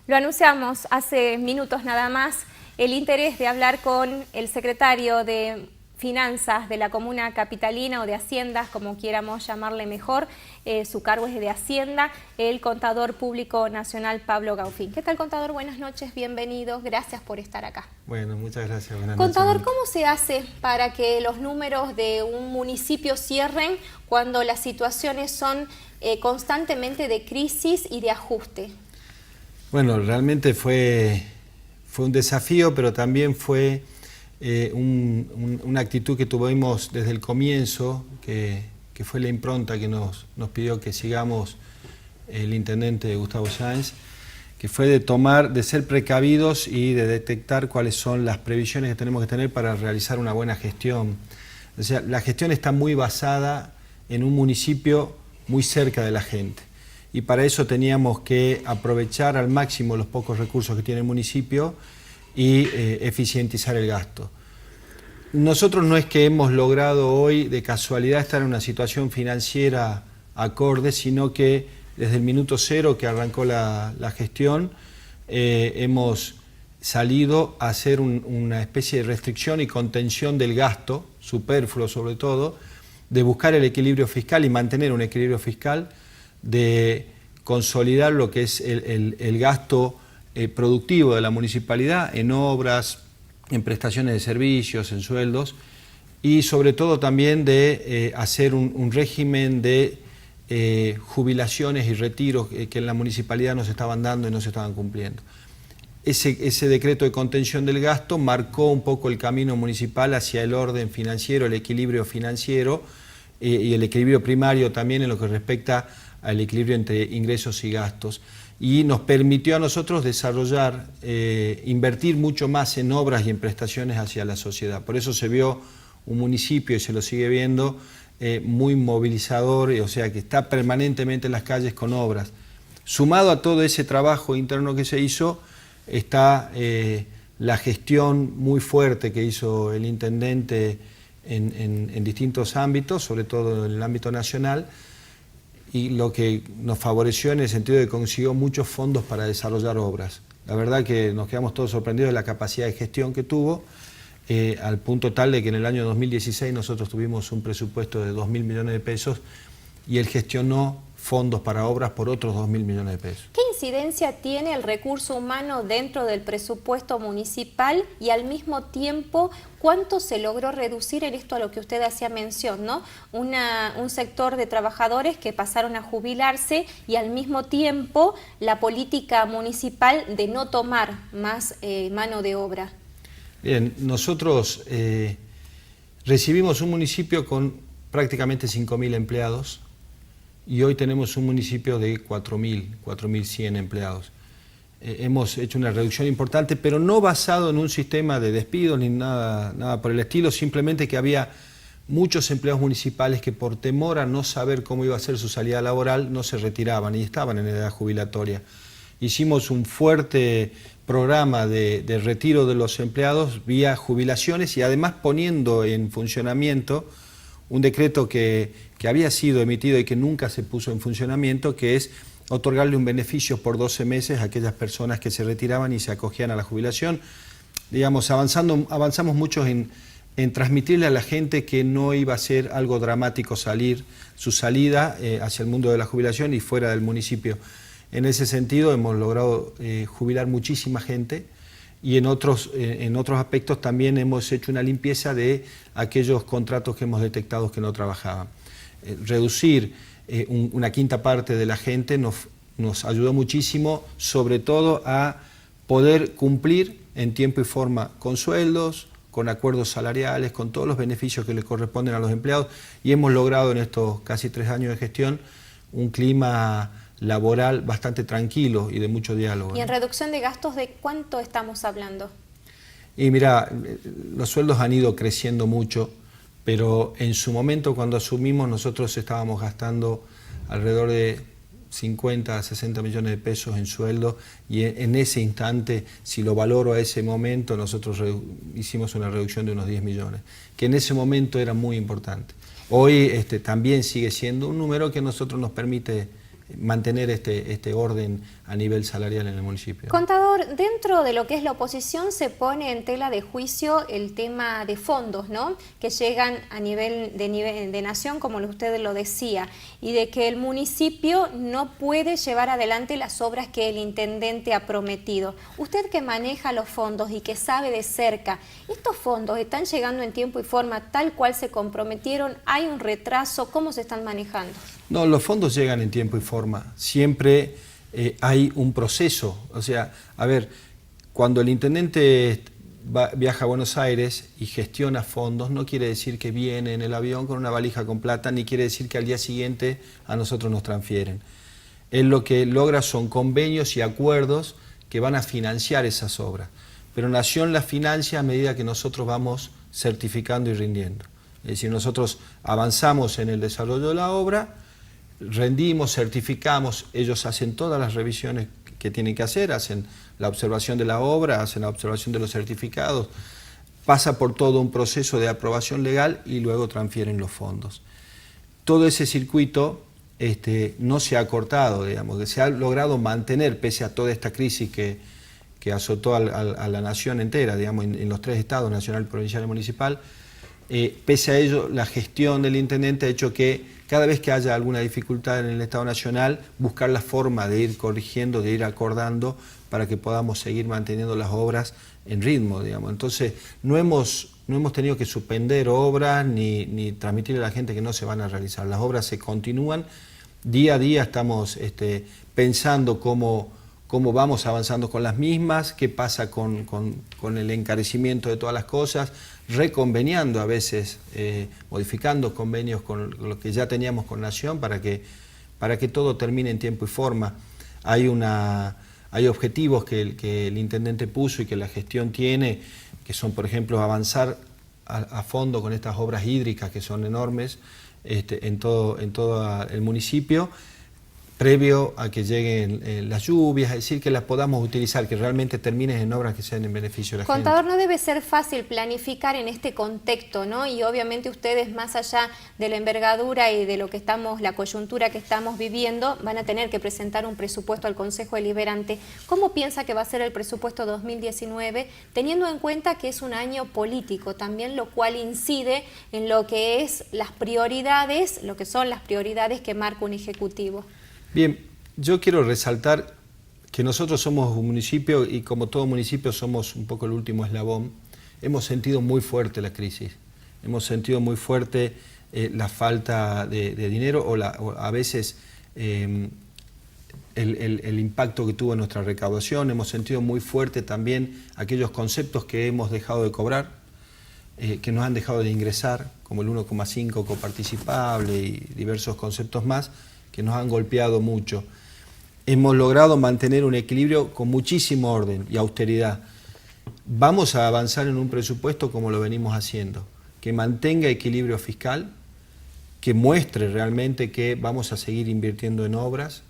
Lo anunciamos hace minutos nada más, el interés de hablar con el secretario de Finanzas de la Comuna Capitalina o de Haciendas, como quieramos llamarle mejor, su cargo es de Hacienda, el Contador Público Nacional Pablo Gaufín. ¿Qué tal, contador? Buenas noches, bienvenido, gracias por estar acá. Bueno, muchas gracias, buenas Contador, noches. ¿cómo se hace para que los números de un municipio cierren cuando las situaciones son constantemente de crisis y de ajuste? Bueno, realmente fue un desafío, pero también fue una actitud que tuvimos desde el comienzo, que fue la impronta que nos pidió que sigamos el intendente Gustavo Sáenz, que fue de ser precavidos y de detectar cuáles son las previsiones que tenemos que tener para realizar una buena gestión. O sea, la gestión está muy basada en un municipio muy cerca de la gente. Y para eso teníamos que aprovechar al máximo los pocos recursos que tiene el municipio y eficientizar el gasto. Nosotros no es que hemos logrado hoy de casualidad estar en una situación financiera acorde, sino que desde el minuto cero que arrancó la gestión hemos salido a hacer una especie de restricción y contención del gasto, superfluo sobre todo, de buscar el equilibrio fiscal y mantener un equilibrio fiscal, de consolidar lo que es el gasto productivo de la municipalidad en obras, en prestaciones de servicios, en sueldos, y sobre todo también de hacer un régimen de jubilaciones y retiros que en la municipalidad no se estaban dando y no se estaban cumpliendo. Ese decreto de contención del gasto marcó un poco el camino municipal hacia el orden financiero, el equilibrio financiero y el equilibrio primario también en lo que respecta al equilibrio entre ingresos y gastos. Y nos permitió a nosotros desarrollar, invertir mucho más en obras y en prestaciones hacia la sociedad. Por eso se vio un municipio, y se lo sigue viendo, muy movilizador, o sea que está permanentemente en las calles con obras. Sumado a todo ese trabajo interno que se hizo, está la gestión muy fuerte que hizo el intendente en distintos ámbitos, sobre todo en el ámbito nacional, y lo que nos favoreció en el sentido de que consiguió muchos fondos para desarrollar obras. La verdad que nos quedamos todos sorprendidos de la capacidad de gestión que tuvo, al punto tal de que en el año 2016 nosotros tuvimos un presupuesto de 2.000 millones de pesos y él gestionó fondos para obras por otros 2.000 millones de pesos. ¿Qué incidencia tiene el recurso humano dentro del presupuesto municipal y al mismo tiempo cuánto se logró reducir en esto a lo que usted hacía mención, ¿no? Un sector de trabajadores que pasaron a jubilarse y al mismo tiempo la política municipal de no tomar más mano de obra? Bien, nosotros recibimos un municipio con prácticamente 5.000 empleados, y hoy tenemos un municipio de 4.100 empleados. Hemos hecho una reducción importante, pero no basado en un sistema de despidos ni nada por el estilo, simplemente que había muchos empleados municipales que por temor a no saber cómo iba a ser su salida laboral no se retiraban y estaban en edad jubilatoria. Hicimos un fuerte programa de retiro de los empleados vía jubilaciones y además poniendo en funcionamiento un decreto que había sido emitido y que nunca se puso en funcionamiento, que es otorgarle un beneficio por 12 meses a aquellas personas que se retiraban y se acogían a la jubilación. Digamos, avanzamos mucho en transmitirle a la gente que no iba a ser algo dramático su salida hacia el mundo de la jubilación y fuera del municipio. En ese sentido hemos logrado jubilar muchísima gente. Y en otros aspectos también hemos hecho una limpieza de aquellos contratos que hemos detectado que no trabajaban. Reducir una quinta parte de la gente nos ayudó muchísimo, sobre todo a poder cumplir en tiempo y forma con sueldos, con acuerdos salariales, con todos los beneficios que le corresponden a los empleados, y hemos logrado en estos casi 3 años de gestión un clima laboral bastante tranquilo y de mucho diálogo. ¿Y en reducción de gastos de cuánto estamos hablando? Y mira, los sueldos han ido creciendo mucho, pero en su momento cuando asumimos nosotros estábamos gastando alrededor de 50 a 60 millones de pesos en sueldo, y en ese instante, si lo valoro a ese momento, nosotros hicimos una reducción de unos 10 millones, que en ese momento era muy importante. Hoy también sigue siendo un número que a nosotros nos permite mantener este orden a nivel salarial en el municipio. Contador, dentro de lo que es la oposición se pone en tela de juicio el tema de fondos, ¿no?, que llegan a nivel de nación, como usted lo decía, y de que el municipio no puede llevar adelante las obras que el intendente ha prometido. Usted que maneja los fondos y que sabe de cerca, ¿estos fondos están llegando en tiempo y forma tal cual se comprometieron? ¿Hay un retraso? ¿Cómo se están manejando? No, los fondos llegan en tiempo y forma. Siempre hay un proceso. O sea, a ver, cuando el intendente viaja a Buenos Aires y gestiona fondos, no quiere decir que viene en el avión con una valija con plata, ni quiere decir que al día siguiente a nosotros nos transfieren. Él lo que logra son convenios y acuerdos que van a financiar esas obras. Pero Nación las financia a medida que nosotros vamos certificando y rindiendo. Es decir, nosotros avanzamos en el desarrollo de la obra, rendimos, certificamos, ellos hacen todas las revisiones que tienen que hacer, hacen la observación de la obra, hacen la observación de los certificados, pasa por todo un proceso de aprobación legal y luego transfieren los fondos. Todo ese circuito no se ha cortado, digamos, que se ha logrado mantener pese a toda esta crisis que azotó a la nación entera, digamos, en los 3 estados, nacional, provincial y municipal. Pese a ello, la gestión del intendente ha hecho que cada vez que haya alguna dificultad en el Estado Nacional, buscar la forma de ir corrigiendo, de ir acordando para que podamos seguir manteniendo las obras en ritmo, digamos. Entonces, no hemos tenido que suspender obras ni transmitirle a la gente que no se van a realizar. Las obras se continúan. Día a día estamos pensando cómo vamos avanzando con las mismas, qué pasa con el encarecimiento de todas las cosas, reconveniando a veces, modificando convenios con lo que ya teníamos con Nación para que todo termine en tiempo y forma. Hay objetivos que el intendente puso y que la gestión tiene, que son, por ejemplo, avanzar a fondo con estas obras hídricas que son enormes en todo el municipio, previo a que lleguen las lluvias, es decir, que las podamos utilizar, que realmente terminen en obras que sean en beneficio de la gente. Contador, no debe ser fácil planificar en este contexto, ¿no? Y obviamente ustedes, más allá de la envergadura y de lo que la coyuntura que estamos viviendo, van a tener que presentar un presupuesto al Consejo Deliberante. ¿Cómo piensa que va a ser el presupuesto 2019, teniendo en cuenta que es un año político también, lo cual incide en lo que es las prioridades, lo que son las prioridades que marca un ejecutivo? Bien, yo quiero resaltar que nosotros somos un municipio y como todo municipio somos un poco el último eslabón. Hemos sentido muy fuerte la crisis, hemos sentido muy fuerte la falta de dinero o a veces el impacto que tuvo en nuestra recaudación. Hemos sentido muy fuerte también aquellos conceptos que hemos dejado de cobrar, que nos han dejado de ingresar, como el 1,5 coparticipable y diversos conceptos más, que nos han golpeado mucho. Hemos logrado mantener un equilibrio con muchísimo orden y austeridad. Vamos a avanzar en un presupuesto como lo venimos haciendo, que mantenga equilibrio fiscal, que muestre realmente que vamos a seguir invirtiendo en obras,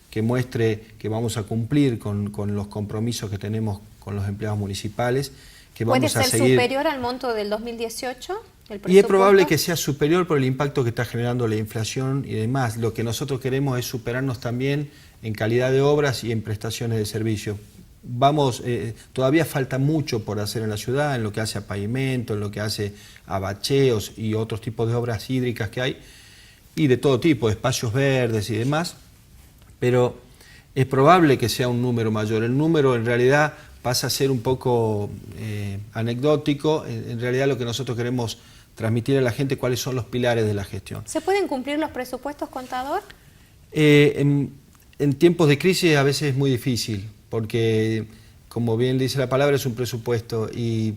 que muestre que vamos a cumplir con los compromisos que tenemos con los empleados municipales, que vamos a seguir... ¿Puede ser superior al monto del 2018? Y es probable que sea superior por el impacto que está generando la inflación y demás. Lo que nosotros queremos es superarnos también en calidad de obras y en prestaciones de servicio. Todavía falta mucho por hacer en la ciudad, en lo que hace a pavimento, en lo que hace a bacheos y otros tipos de obras hídricas que hay, y de todo tipo, espacios verdes y demás, pero es probable que sea un número mayor. El número en realidad pasa a ser un poco anecdótico. En realidad lo que nosotros queremos transmitir a la gente cuáles son los pilares de la gestión. ¿Se pueden cumplir los presupuestos, contador? En tiempos de crisis a veces es muy difícil, porque como bien dice la palabra, es un presupuesto y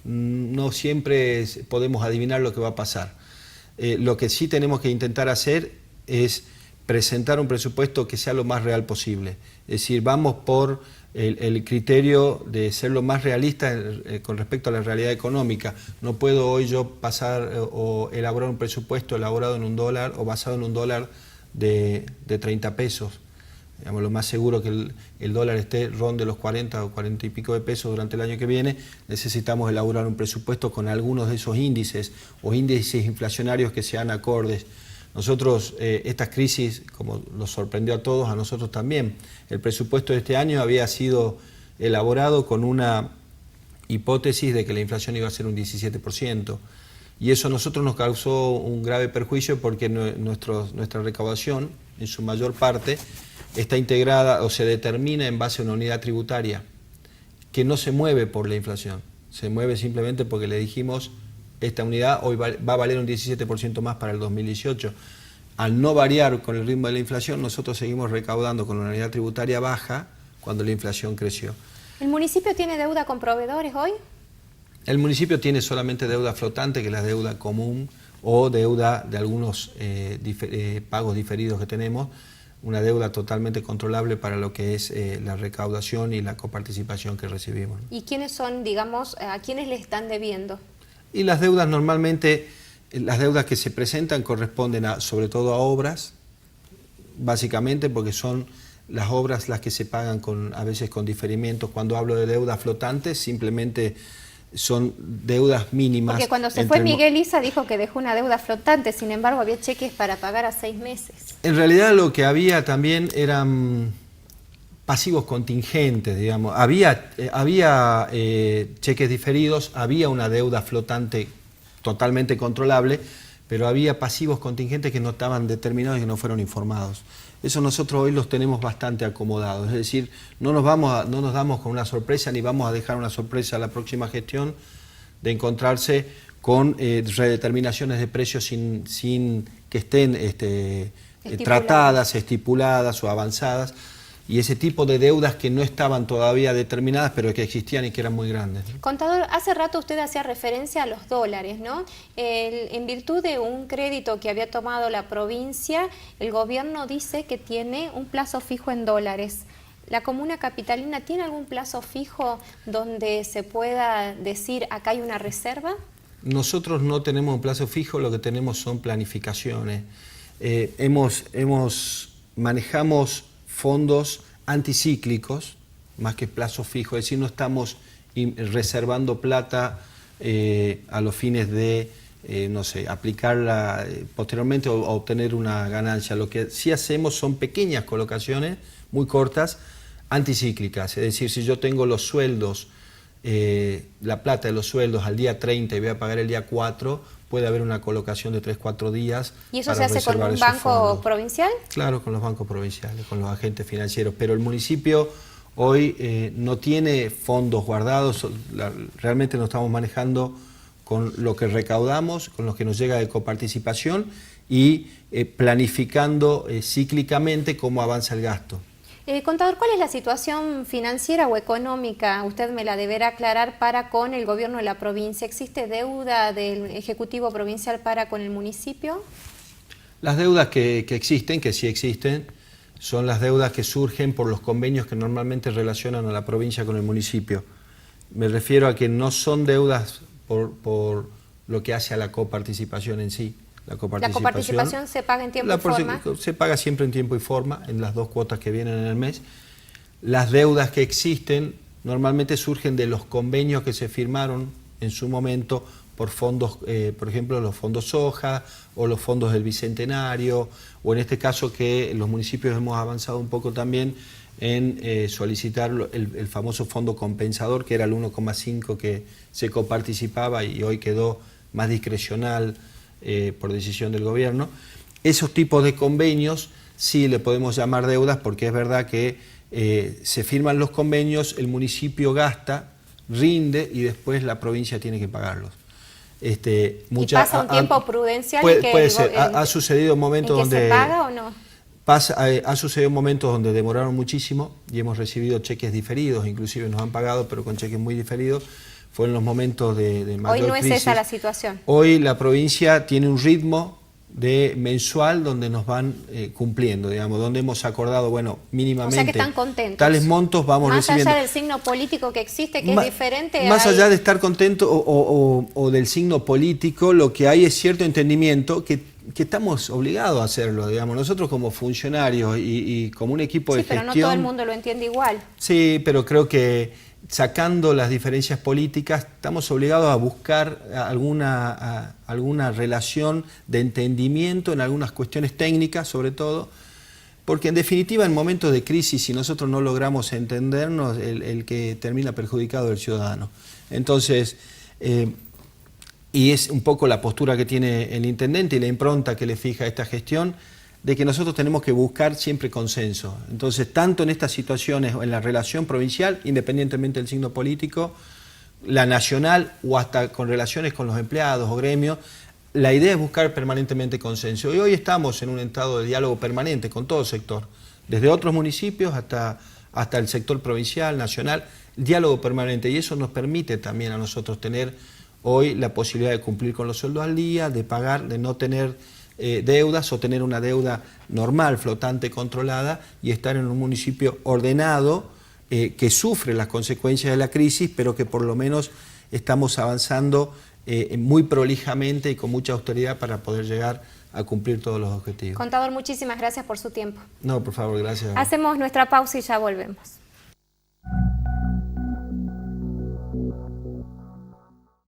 no siempre podemos adivinar lo que va a pasar. Lo que sí tenemos que intentar hacer es presentar un presupuesto que sea lo más real posible. Es decir, vamos por el criterio de ser lo más realista con respecto a la realidad económica. No puedo hoy yo pasar o elaborar un presupuesto elaborado en $1 o basado en $1 de 30 pesos. Digamos, lo más seguro que el dólar ronde los 40 o 40 y pico de pesos durante el año que viene. Necesitamos elaborar un presupuesto con algunos de esos índices o índices inflacionarios que sean acordes. Nosotros, estas crisis, como nos sorprendió a todos, a nosotros también. El presupuesto de este año había sido elaborado con una hipótesis de que la inflación iba a ser un 17%. Y eso a nosotros nos causó un grave perjuicio porque nuestra recaudación, en su mayor parte, está integrada o se determina en base a una unidad tributaria que no se mueve por la inflación. Se mueve simplemente porque le dijimos, esta unidad hoy va a valer un 17% más para el 2018. Al no variar con el ritmo de la inflación, nosotros seguimos recaudando con una unidad tributaria baja cuando la inflación creció. ¿El municipio tiene deuda con proveedores hoy? El municipio tiene solamente deuda flotante, que es la deuda común, o deuda de algunos pagos diferidos que tenemos, una deuda totalmente controlable para lo que es la recaudación y la coparticipación que recibimos. ¿Y quiénes son, digamos, a quiénes le están debiendo? Y las deudas normalmente, las deudas que se presentan corresponden sobre todo a obras, básicamente porque son las obras las que se pagan a veces con diferimientos. Cuando hablo de deudas flotantes, simplemente son deudas mínimas. Porque cuando se fue Miguel Issa dijo que dejó una deuda flotante, sin embargo había cheques para pagar a 6 meses. En realidad lo que había también eran pasivos contingentes, digamos. Había cheques diferidos, había una deuda flotante totalmente controlable, pero había pasivos contingentes que no estaban determinados y que no fueron informados. Eso nosotros hoy los tenemos bastante acomodados, es decir, no nos damos con una sorpresa ni vamos a dejar una sorpresa a la próxima gestión de encontrarse con redeterminaciones de precios sin que estén tratadas, estipuladas o avanzadas, y ese tipo de deudas que no estaban todavía determinadas, pero que existían y que eran muy grandes. Contador, hace rato usted hacía referencia a los dólares, ¿no? En virtud de un crédito que había tomado la provincia, el gobierno dice que tiene un plazo fijo en dólares. ¿La comuna capitalina tiene algún plazo fijo donde se pueda decir acá hay una reserva? Nosotros no tenemos un plazo fijo, lo que tenemos son planificaciones. Manejamos fondos anticíclicos, más que plazo fijo, es decir, no estamos reservando plata a los fines de, no sé, aplicarla posteriormente o obtener una ganancia. Lo que sí hacemos son pequeñas colocaciones, muy cortas, anticíclicas, es decir, si yo tengo los sueldos, la plata de los sueldos al día 30 y voy a pagar el día 4, puede haber una colocación de 3-4 días. ¿Y eso se hace con un banco provincial? Claro, con los bancos provinciales, con los agentes financieros, pero el municipio hoy no tiene fondos guardados, realmente nos estamos manejando con lo que recaudamos, con lo que nos llega de coparticipación y planificando cíclicamente cómo avanza el gasto. Contador, ¿cuál es la situación financiera o económica? Usted me la deberá aclarar para con el gobierno de la provincia. ¿Existe deuda del Ejecutivo Provincial para con el municipio? Las deudas que existen, que sí existen, son las deudas que surgen por los convenios que normalmente relacionan a la provincia con el municipio. Me refiero a que no son deudas por lo que hace a la coparticipación en sí. La coparticipación se paga en tiempo y forma. Se paga siempre en tiempo y forma, en las 2 cuotas que vienen en el mes. Las deudas que existen normalmente surgen de los convenios que se firmaron en su momento por fondos, por ejemplo, los fondos soja o los fondos del Bicentenario, o en este caso que los municipios hemos avanzado un poco también en solicitar el famoso fondo compensador, que era el 1,5 que se coparticipaba y hoy quedó más discrecional por decisión del gobierno. Esos tipos de convenios sí le podemos llamar deudas, porque es verdad que se firman los convenios, el municipio gasta, rinde y después la provincia tiene que pagarlos. ¿Y pasa un tiempo prudencial? Puede ser. Ha sucedido momentos donde se paga o no? Ha sucedido momentos donde demoraron muchísimo y hemos recibido cheques diferidos, inclusive nos han pagado, pero con cheques muy diferidos. Fueron los momentos de mayor crisis. Hoy no es esa la situación. Hoy la provincia tiene un ritmo mensual donde nos van cumpliendo, digamos, donde hemos acordado, bueno, mínimamente. O sea que están contentos. Tales montos vamos recibiendo. Más allá del signo político que existe, que es diferente. Más allá de estar contento o del signo político, lo que hay es cierto entendimiento que estamos obligados a hacerlo, digamos. Nosotros como funcionarios y como un equipo de gestión. Sí, pero no todo el mundo lo entiende igual. Sí, pero creo que sacando las diferencias políticas, estamos obligados a buscar alguna relación de entendimiento en algunas cuestiones técnicas, sobre todo, porque en definitiva en momentos de crisis, si nosotros no logramos entendernos, el que termina perjudicado es el ciudadano. Entonces, y es un poco la postura que tiene el intendente y la impronta que le fija a esta gestión, de que nosotros tenemos que buscar siempre consenso. Entonces, tanto en estas situaciones, en la relación provincial, independientemente del signo político, la nacional o hasta con relaciones con los empleados o gremios, la idea es buscar permanentemente consenso. Y hoy estamos en un estado de diálogo permanente con todo sector, desde otros municipios hasta el sector provincial, nacional, diálogo permanente. Y eso nos permite también a nosotros tener hoy la posibilidad de cumplir con los sueldos al día, de pagar, de no tener deudas o tener una deuda normal, flotante, controlada y estar en un municipio ordenado que sufre las consecuencias de la crisis, pero que por lo menos estamos avanzando muy prolijamente y con mucha austeridad para poder llegar a cumplir todos los objetivos. Contador, muchísimas gracias por su tiempo. No, por favor, gracias. Hacemos nuestra pausa y ya volvemos.